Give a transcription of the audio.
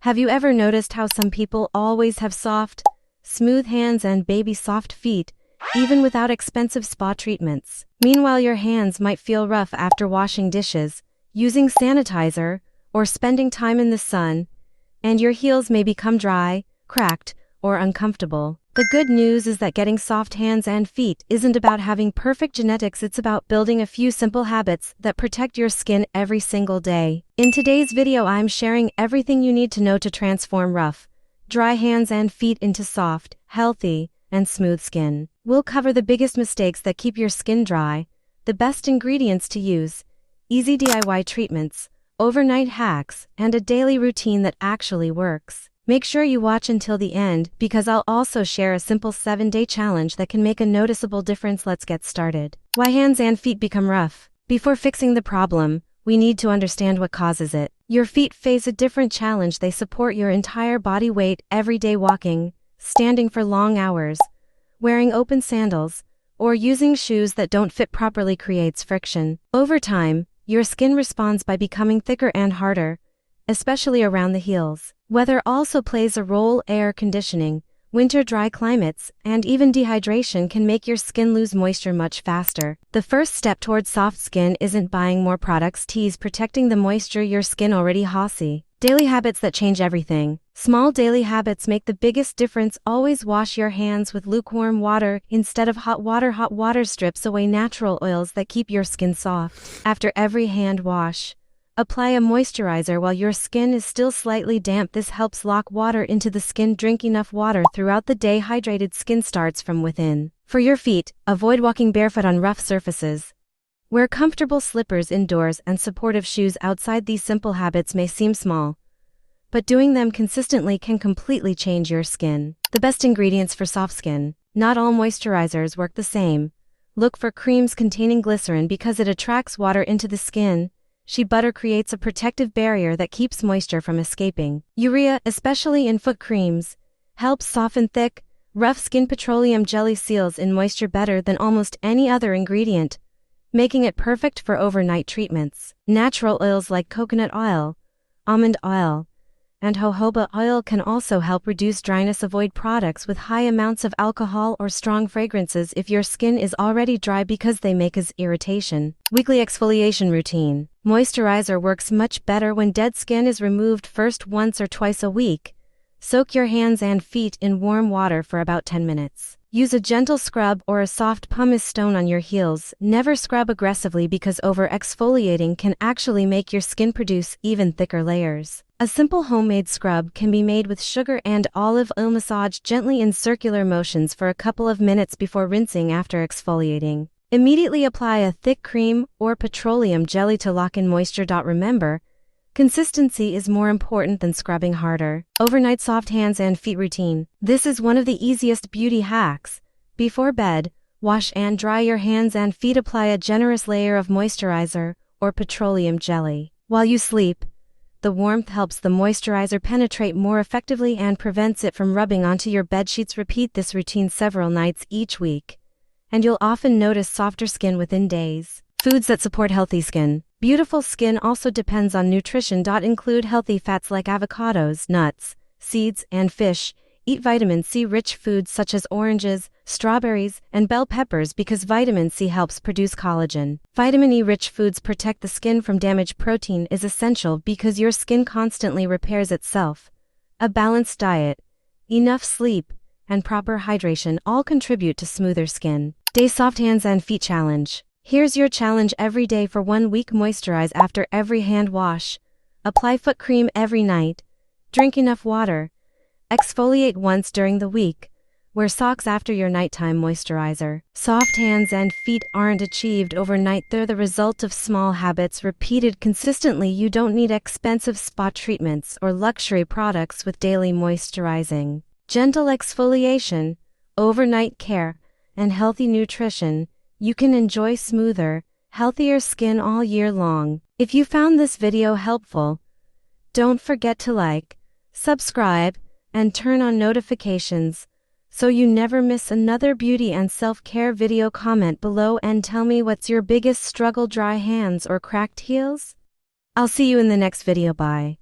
Have you ever noticed how some people always have soft, smooth hands and baby soft feet, even without expensive spa treatments? Meanwhile, your hands might feel rough after washing dishes, using sanitizer, or spending time in the sun, and your heels may become dry, cracked, or uncomfortable. The good news is that getting soft hands and feet isn't about having perfect genetics, it's about building a few simple habits that protect your skin every single day. In today's video, I'm sharing everything you need to know to transform rough, dry hands and feet into soft, healthy, and smooth skin. We'll cover the biggest mistakes that keep your skin dry, the best ingredients to use, easy DIY treatments, overnight hacks, and a daily routine that actually works. Make sure you watch until the end because I'll also share a simple 7-day challenge that can make a noticeable difference. Let's get started. Why hands and feet become rough? Before fixing the problem, we need to understand what causes it. Your feet face a different challenge. They support your entire body weight every day. Walking, standing for long hours, wearing open sandals, or using shoes that don't fit properly creates friction. Over time, your skin responds by becoming thicker and harder, especially around the heels. Weather also plays a role. Air conditioning, winter dry climates, and even dehydration can make your skin lose moisture much faster. The first step towards soft skin isn't buying more products. It's protecting the moisture your skin already has. Daily habits that change everything. Small daily habits make the biggest difference. Always wash your hands with lukewarm water instead of hot water. Hot water strips away natural oils that keep your skin soft. After every hand wash, apply a moisturizer while your skin is still slightly damp. This helps lock water into the skin. Drink enough water throughout the day. Hydrated skin starts from within. For your feet, avoid walking barefoot on rough surfaces. Wear comfortable slippers indoors and supportive shoes outside. These simple habits may seem small, but doing them consistently can completely change your skin. The best ingredients for soft skin. Not all moisturizers work the same. Look for creams containing glycerin because it attracts water into the skin. Shea butter creates a protective barrier that keeps moisture from escaping. Urea, especially in foot creams, helps soften thick, rough skin. Petroleum jelly seals in moisture better than almost any other ingredient, making it perfect for overnight treatments. Natural oils like coconut oil, almond oil, and jojoba oil can also help reduce dryness. Avoid products with high amounts of alcohol or strong fragrances if your skin is already dry because they may cause irritation. Weekly exfoliation routine. Moisturizer works much better when dead skin is removed first. Once or twice a week, soak your hands and feet in warm water for about 10 minutes. Use a gentle scrub or a soft pumice stone on your heels. Never scrub aggressively because over-exfoliating can actually make your skin produce even thicker layers. A simple homemade scrub can be made with sugar and olive oil. Massage gently in circular motions for a couple of minutes before rinsing. After exfoliating, immediately apply a thick cream or petroleum jelly to lock in moisture. Remember, consistency is more important than scrubbing harder. Overnight soft hands and feet routine. This is one of the easiest beauty hacks. Before bed, wash and dry your hands and feet. Apply a generous layer of moisturizer or petroleum jelly. While you sleep, the warmth helps the moisturizer penetrate more effectively and prevents it from rubbing onto your bedsheets. Repeat this routine several nights each week, and you'll often notice softer skin within days. Foods that support healthy skin. Beautiful skin also depends on nutrition. Include healthy fats like avocados, nuts, seeds, and fish. Eat vitamin C-rich foods such as oranges, strawberries, and bell peppers because vitamin C helps produce collagen. Vitamin E-rich foods protect the skin from damage. Protein is essential because your skin constantly repairs itself. A balanced diet, enough sleep, and proper hydration all contribute to smoother skin. Day soft hands and feet challenge. Here's your challenge every day for 1 week. Moisturize after every hand wash. Apply foot cream every night. Drink enough water. Exfoliate once during the week. Wear socks after your nighttime moisturizer. Soft hands and feet aren't achieved overnight. They're the result of small habits repeated consistently. You don't need expensive spa treatments or luxury products. With daily moisturizing, gentle exfoliation, overnight care, and healthy nutrition, you can enjoy smoother, healthier skin all year long. If you found this video helpful, don't forget to like, subscribe, and turn on notifications so you never miss another beauty and self-care video. Comment below and tell me what's your biggest struggle: dry hands or cracked heels? I'll see you in the next video. Bye.